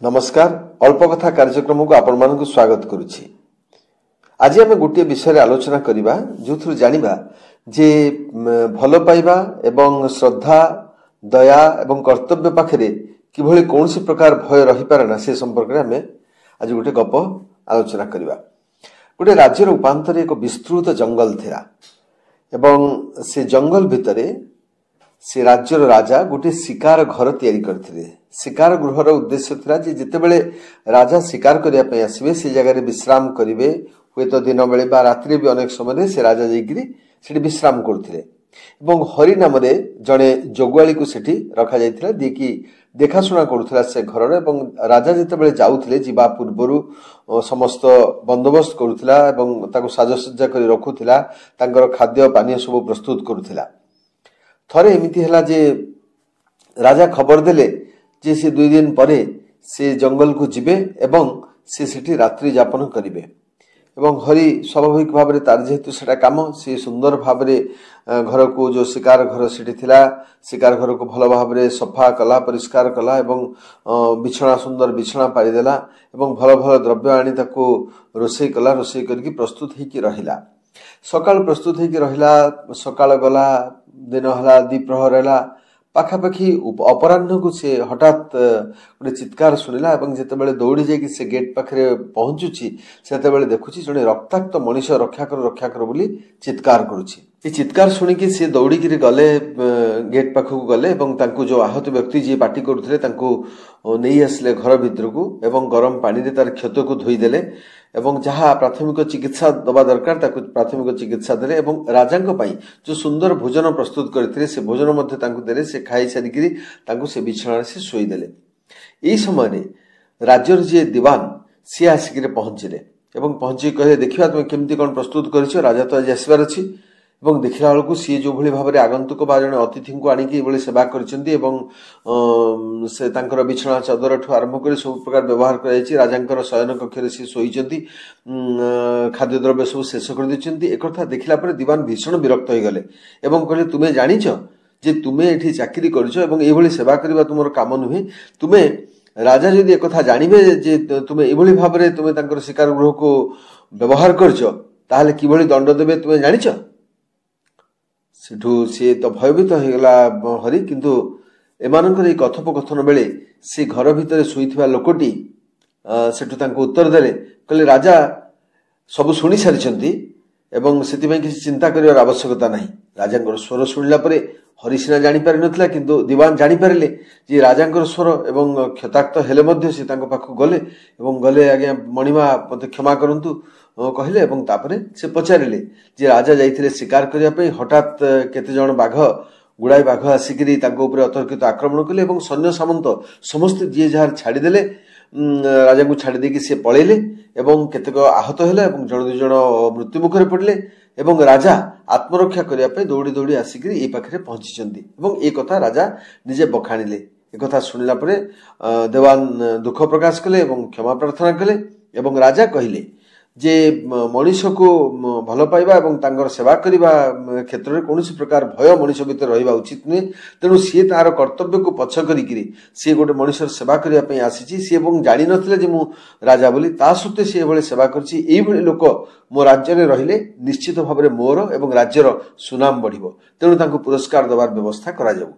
नमस्कार अल्प कथा कार्यक्रम को आपण मानक स्वागत करुछि। आज आम गोटे विषय आलोचना करबा जो जानिबा जे भल पाइबा एवं श्रद्धा दया एवं कर्तव्य पाखरे किभली कौनसी प्रकार भय रही पारेना से संपर्क में आम आज गोटे गप आलोचना करबा। गोटे राज्यर उपांतर एक विस्तृत जंगल थिला एवं से जंगल भितरे से राज्यर राजा गोटे शिकार घर तैयारी करथिले। शिकार गृहर उद्देश्य था जे जितेबेले राजा शिकार करिया पे आसीबे से जगह विश्राम करिवे हुए तो दिन बेले बा रात्रि भी अनेक समय से राजा जाइकरी सेठी विश्राम करथिले एवं हरि नाम रे जणे जोगवाली को सेठी रखा जाइथिला दिकी देखाशुना करुथिला से घर एवं राजा जितेबेले जाउथिले जीवा पूर्वरु समस्त बंदोबस्त करुथिला एवं ताको साजसज्जा करी रखुथिला तांकर खाद्य पानीय सब प्रस्तुत करुथिला। थरे एमिति हला जे राजा खबर देले जे से 2 दिन परे से जंगल को जिबे एवं से सेठी रात्रि यापन करिवे एवं हरि स्वाभाविक भाव में तार जेहेतु सेटा काम से सुंदर भाव में घर को जो शिकार घर सेठी थिला शिकार घर को भल भाव में सफा कला परिष्कार कला एवं बिछना सुंदर बिछना पारि देला एवं भल भल द्रव्य आनी ताको रोषे कला रोषे करके प्रस्तुत होइकी रहिला। सकाळ प्रस्तुत होइकी रहिला सकाळ गला दिन हला द्विप्रहर हला पाखापाखी अपराह्न को से हठात गोटे चित्कार शुणिला और जितेबाला दौड़ी जाकि से गेट पाखे पहुंचुची से देखुची जड़े रक्ताक्त मनीष रक्षा कर बोली चित्कार करुची। ये चित्कार शुणिकी सी दौड़िकी गले गेट पाखक गले और जो आहत व्यक्ति जी पार्टी करुले नहीं आसिले घर भितर को एवं गरम पानी रे तार क्षत को धोईदेले एवं जहाँ प्राथमिक चिकित्सा दबा दरकार ताकू प्राथमिक चिकित्सा देले एवं राजा जो सुंदर भोजन प्रस्तुत करते से भोजन मध्य तांकु देले से खाई सारिकी तांकु से बिछाण से शोईदेले। यही समय राज्यर जी दीवान सी आसिक पहुंचले एवं पहुंची कहे देखिए तुम केमती कौन प्रस्तुत कर राजा तो आज आसबार अच्छी एवं देखला बेलू सी जो भली भाव में आगंतुक बा जड़े अतिथि को आनिकी सेवा करछंती एवं से तांकर बिछना चादर ठू आरंभ कर सब प्रकार व्यवहार कर राजा शयन कक्ष सी शोईचंती खाद्य द्रव्य सब शेष कर देछंती। एक कथा देखला पर दीवान भीषण विरक्त हो गले एवं कहले तुमे जानिछ जे तुमे एठी चाकरी करछ एवं ए भली सेवा करबा तुमर काम नुहे तुमे राजा जदि एक कथा जानिबे जे तुमे ए भली भाव में तुमे तांकर शिकार गृह को व्यवहार करछ ताहले कि भली दंड देबे तुमे जानिछ। सेठू सी तो भयभीत हो गला हरि किंतु एमानकर ए कथोपकथन बेले से घर भितर शोईथिबा लोकटी सेठू तांको उत्तर देले कहले राजा सब शुणी सारिछंती एवं सेतिपई किसी चिंता करिवार आवश्यकता नहीं। राजांकर स्वर शुणिला परे हरिसिना जानी पारि नथिला किंतु दीवान जानी पारिले जे राजांकर स्वर एवं क्षताक्त हेले मध्य से तांको पाखु गले एवं गले आज्ञा मणिमा मते क्षमा करंतु कहले एवं तापरे से पचारिले जे राजा जाइथिले शिकार करिया पई हठात केते जण बाघ गुड़ाई बाघ आसिकरी तांको उपरे अतर्कित आक्रमण कले एवं सैन्य सामंत समस्त जी जार छाड़ी देले राजा को छाड़ी देकी से पळेले एवं केतेक आहत हेले एवं जण दु जण मृत्यु मुखरे पड़ले एवं राजा आत्मरक्षा करिया पई दौड़ी दौड़ी आसिकरी ए पाखरे पहुंचीचंती एवं ए कथा राजा निजे बखाणिले। एक कथा सुनिला परे देवान दुख प्रकाश कले एवं क्षमा प्रार्थना कले एवं राजा कहिले जे मनीष को भल पाइबा एवं तांगर सेवा करिबा क्षेत्र में कौन प्रकार भय मनीष भीतर रहिबा उचित नुहे तेणु सी तार कर्तव्य को पछ करिकरी सी गोटे मनीषर सेवा करिया पई आसीची सी एवं जानि नथिले जे मु राजा बोली ता सत्ते सी एभली सेवा करछि एई भली लोक मो राज्य रे रहिले निश्चित भाव में मोर एवं राज्यर सुनाम बढ़िबो तेणु तांको पुरस्कार दबार व्यवस्था करा जाऊ।